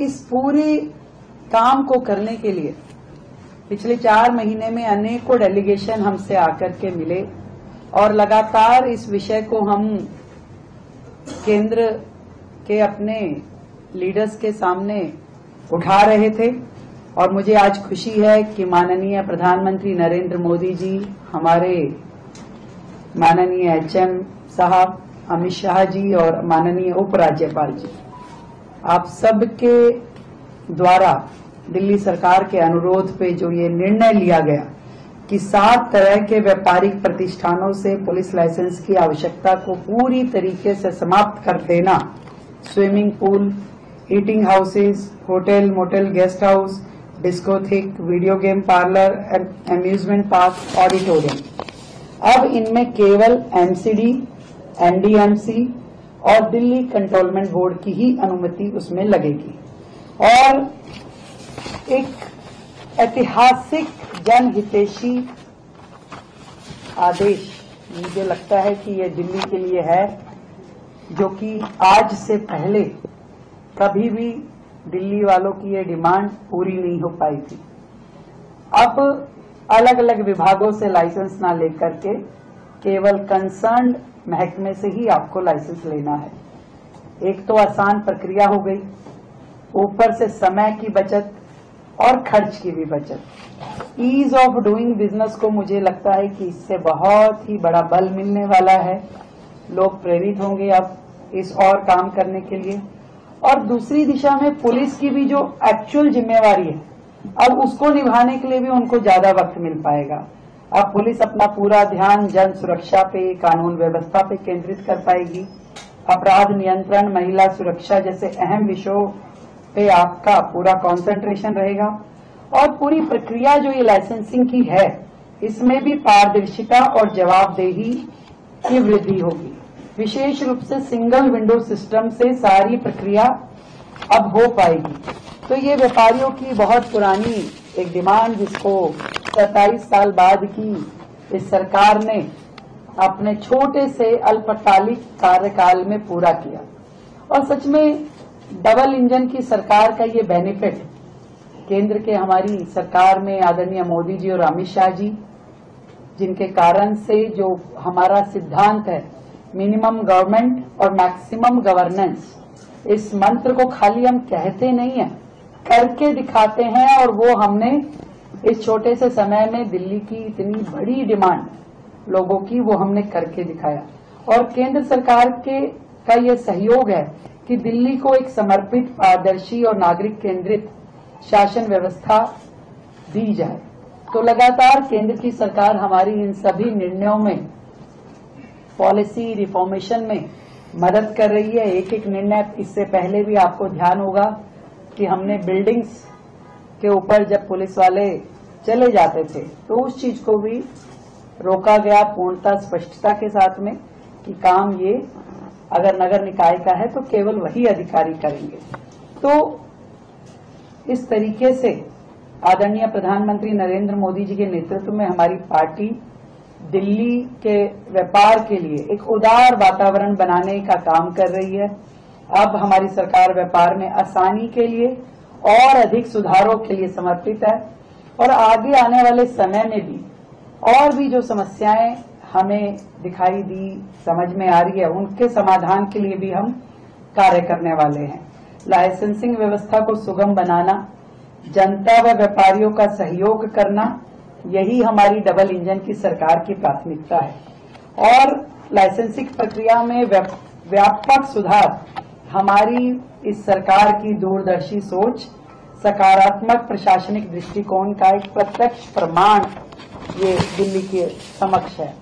इस पूरे काम को करने के लिए पिछले 4 महीने में अनेकों डेलीगेशन हमसे आकर के मिले और लगातार इस विषय को हम केंद्र के अपने लीडर्स के सामने उठा रहे थे। और मुझे आज खुशी है कि माननीय प्रधानमंत्री नरेंद्र मोदी जी, हमारे माननीय एचएम साहब अमित शाह जी और माननीय उपराज्यपाल जी, आप सबके द्वारा दिल्ली सरकार के अनुरोध पे जो ये निर्णय लिया गया कि 7 तरह के व्यापारिक प्रतिष्ठानों से पुलिस लाइसेंस की आवश्यकता को पूरी तरीके से समाप्त कर देना, swimming pool, eating houses, hotel, motel, guest house, discotheque, video game parlour, amusement park, auditorium, अब इनमें केवल एमसीडी, एनडीएमसी और दिल्ली कंट्रोलमेंट बोर्ड की ही अनुमति उसमें लगेगी। और एक ऐतिहासिक जनहितैषी आदेश मुझे लगता है कि ये दिल्ली के लिए है, जो कि आज से पहले कभी भी दिल्ली वालों की ये डिमांड पूरी नहीं हो पाई थी। अब अलग अलग विभागों से लाइसेंस ना लेकर के केवल कंसर्न्ड महकमे से ही आपको लाइसेंस लेना है। एक तो आसान प्रक्रिया हो गई, ऊपर से समय की बचत और खर्च की भी बचत। ईज ऑफ डूइंग बिजनेस को मुझे लगता है कि इससे बहुत ही बड़ा बल मिलने वाला है। लोग प्रेरित होंगे अब इस और काम करने के लिए। और दूसरी दिशा में पुलिस की भी जो एक्चुअल जिम्मेवारी है, अब उसको निभाने के लिए भी उनको ज्यादा वक्त मिल पाएगा। अब पुलिस अपना पूरा ध्यान जन सुरक्षा पे, कानून व्यवस्था पे केंद्रित कर पाएगी। अपराध नियंत्रण, महिला सुरक्षा जैसे अहम विषयों पे आपका पूरा कंसंट्रेशन रहेगा। और पूरी प्रक्रिया जो ये लाइसेंसिंग की है, इसमें भी पारदर्शिता और जवाबदेही की वृद्धि होगी। विशेष रूप से सिंगल विंडो सिस्टम से सारी प्रक्रिया अब हो पाएगी। तो ये व्यापारियों की बहुत पुरानी एक डिमांड, जिसको 27 साल बाद की इस सरकार ने अपने छोटे से अल्पकालिक कार्यकाल में पूरा किया। और सच में डबल इंजन की सरकार का ये बेनिफिट केंद्र के हमारी सरकार में आदरणीय मोदी जी और अमित शाह जी, जिनके कारण से जो हमारा सिद्धांत है मिनिमम गवर्नमेंट और मैक्सिमम गवर्नेंस, इस मंत्र को खाली हम कहते नहीं है, करके दिखाते हैं। और वो हमने इस छोटे से समय में दिल्ली की इतनी बड़ी डिमांड लोगों की, वो हमने करके दिखाया। और केंद्र सरकार का ये सहयोग है कि दिल्ली को एक समर्पित, पारदर्शी और नागरिक केंद्रित शासन व्यवस्था दी जाए। तो लगातार केंद्र की सरकार हमारी इन सभी निर्णयों में, पॉलिसी रिफॉर्मेशन में मदद कर रही है। एक एक निर्णय, इससे पहले भी आपको ध्यान होगा कि हमने बिल्डिंग्स के ऊपर जब पुलिस वाले चले जाते थे तो उस चीज को भी रोका गया पूर्णतः स्पष्टता के साथ में कि काम ये अगर नगर निकाय का है तो केवल वही अधिकारी करेंगे। तो इस तरीके से आदरणीय प्रधानमंत्री नरेंद्र मोदी जी के नेतृत्व में हमारी पार्टी दिल्ली के व्यापार के लिए एक उदार वातावरण बनाने का काम कर रही है। अब हमारी सरकार व्यापार में आसानी के लिए और अधिक सुधारों के लिए समर्पित है। और आगे आने वाले समय में भी और भी जो समस्याएं हमें दिखाई दी, समझ में आ रही है, उनके समाधान के लिए भी हम कार्य करने वाले हैं। लाइसेंसिंग व्यवस्था को सुगम बनाना, जनता व व्यापारियों का सहयोग करना, यही हमारी डबल इंजन की सरकार की प्राथमिकता है। और लाइसेंसिंग प्रक्रिया में व्यापक सुधार हमारी इस सरकार की दूरदर्शी सोच, सकारात्मक प्रशासनिक दृष्टिकोण का एक प्रत्यक्ष प्रमाण ये दिल्ली के समक्ष है।